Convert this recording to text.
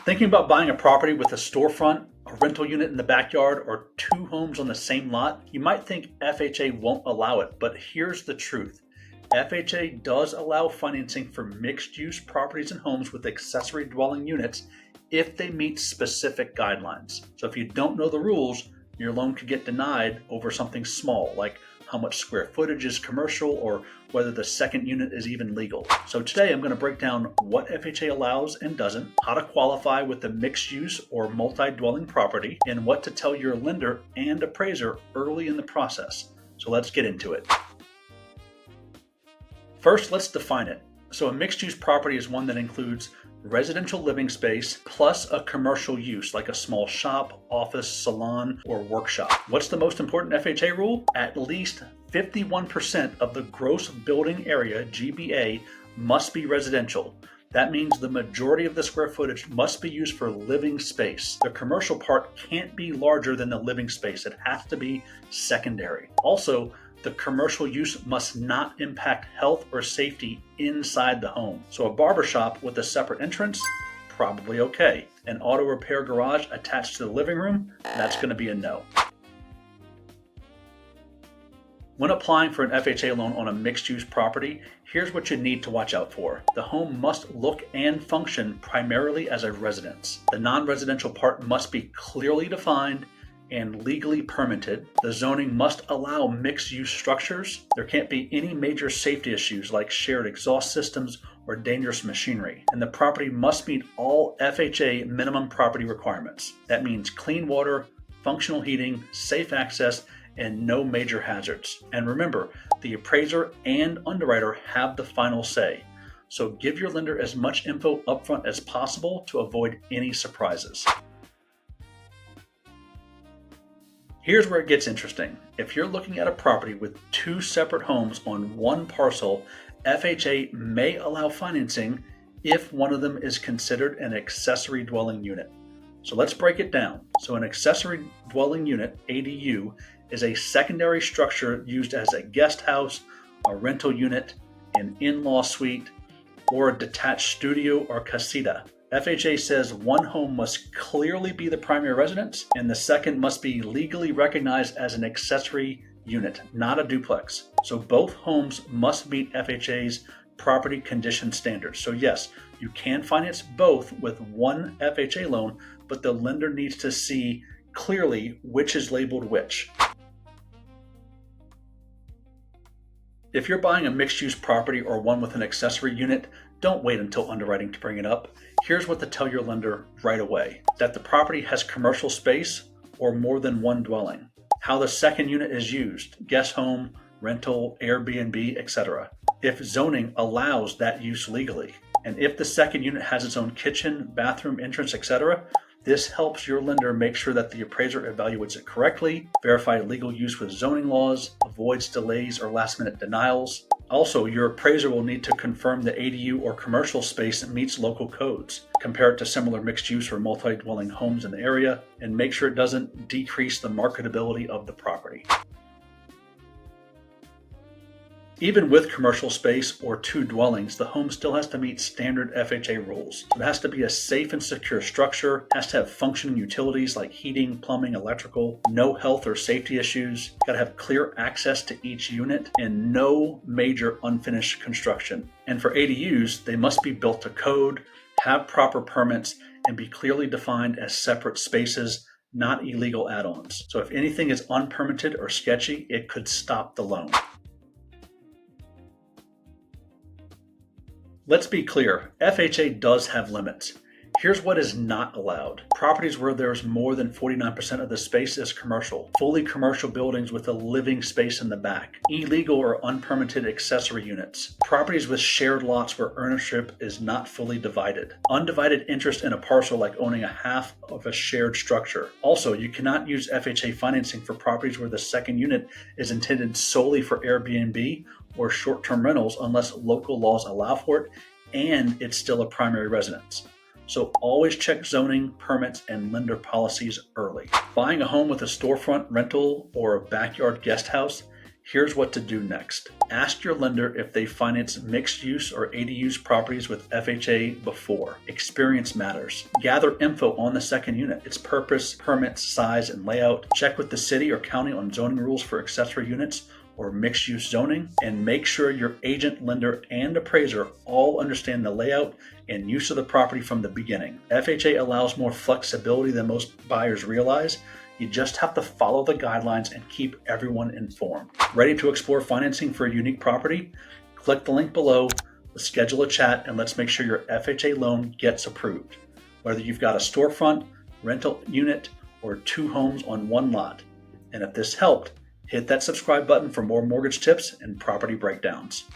Thinking about buying a property with a storefront, a rental unit in the backyard, or two homes on the same lot? You might think FHA won't allow it, but here's the truth. FHA does allow financing for mixed-use properties and homes with accessory dwelling units if they meet specific guidelines. So if you don't know the rules, your loan could get denied over something small, like how much square footage is commercial or whether the second unit is even legal. So today I'm going to break down what FHA allows and doesn't, how to qualify with the mixed use or multi-dwelling property, and what to tell your lender and appraiser early in the process. So let's get into it. First, let's define it. So a mixed-use property is one that includes residential living space plus a commercial use like a small shop, office, salon, or workshop. What's the most important FHA rule? At least 51% of the gross building area, GBA, must be residential. That means the majority of the square footage must be used for living space. The commercial part can't be larger than the living space. It has to be secondary. Also, the commercial use must not impact health or safety inside the home. So a barbershop with a separate entrance, probably okay. An auto repair garage attached to the living room, that's going to be a no. When applying for an FHA loan on a mixed-use property, here's what you need to watch out for. The home must look and function primarily as a residence. The non-residential part must be clearly defined and legally permitted. The zoning must allow mixed-use structures. There can't be any major safety issues like shared exhaust systems or dangerous machinery. And the property must meet all FHA minimum property requirements. That means clean water, functional heating, safe access, and no major hazards. And remember, the appraiser and underwriter have the final say. So give your lender as much info upfront as possible to avoid any surprises. Here's where it gets interesting. If you're looking at a property with two separate homes on one parcel, FHA may allow financing if one of them is considered an accessory dwelling unit. So let's break it down. So an accessory dwelling unit, ADU, is a secondary structure used as a guest house, a rental unit, an in-law suite, or a detached studio or casita. FHA says one home must clearly be the primary residence and the second must be legally recognized as an accessory unit, not a duplex. So both homes must meet FHA's property condition standards. So yes, you can finance both with one FHA loan, but the lender needs to see clearly which is labeled which. If you're buying a mixed-use property or one with an accessory unit, don't wait until underwriting to bring it up. Here's what to tell your lender right away. That the property has commercial space or more than one dwelling. How the second unit is used, guest home, rental, Airbnb, etc. If zoning allows that use legally. And if the second unit has its own kitchen, bathroom, entrance, etc. This helps your lender make sure that the appraiser evaluates it correctly, verify legal use with zoning laws, avoids delays or last-minute denials. Also, your appraiser will need to confirm the ADU or commercial space meets local codes, compare it to similar mixed-use or multi-dwelling homes in the area, and make sure it doesn't decrease the marketability of the property. Even with commercial space or two dwellings, the home still has to meet standard FHA rules. It has to be a safe and secure structure, has to have functioning utilities like heating, plumbing, electrical, no health or safety issues, got to have clear access to each unit, and no major unfinished construction. And for ADUs, they must be built to code, have proper permits, and be clearly defined as separate spaces, not illegal add-ons. So if anything is unpermitted or sketchy, it could stop the loan. Let's be clear, FHA does have limits. Here's what is not allowed. Properties where there's more than 49% of the space is commercial. Fully commercial buildings with a living space in the back. Illegal or unpermitted accessory units. Properties with shared lots where ownership is not fully divided. Undivided interest in a parcel like owning a half of a shared structure. Also, you cannot use FHA financing for properties where the second unit is intended solely for Airbnb or short-term rentals unless local laws allow for it and it's still a primary residence. So always check zoning, permits, and lender policies early. Buying a home with a storefront, rental, or a backyard guest house Here's what to do next. Ask your lender if they finance mixed use or ADUs properties with FHA before. Experience matters. Gather info on the second unit, its purpose, permits, size, and layout. Check with the city or county on zoning rules for accessory units or mixed use zoning, and make sure your agent, lender, and appraiser all understand the layout and use of the property from the beginning. FHA allows more flexibility than most buyers realize. You just have to follow the guidelines and keep everyone informed. Ready to explore financing for a unique property? Click the link below, let's schedule a chat, and let's make sure your FHA loan gets approved. Whether you've got a storefront, rental unit, or 2 homes on 1 lot. And if this helped, hit that subscribe button for more mortgage tips and property breakdowns.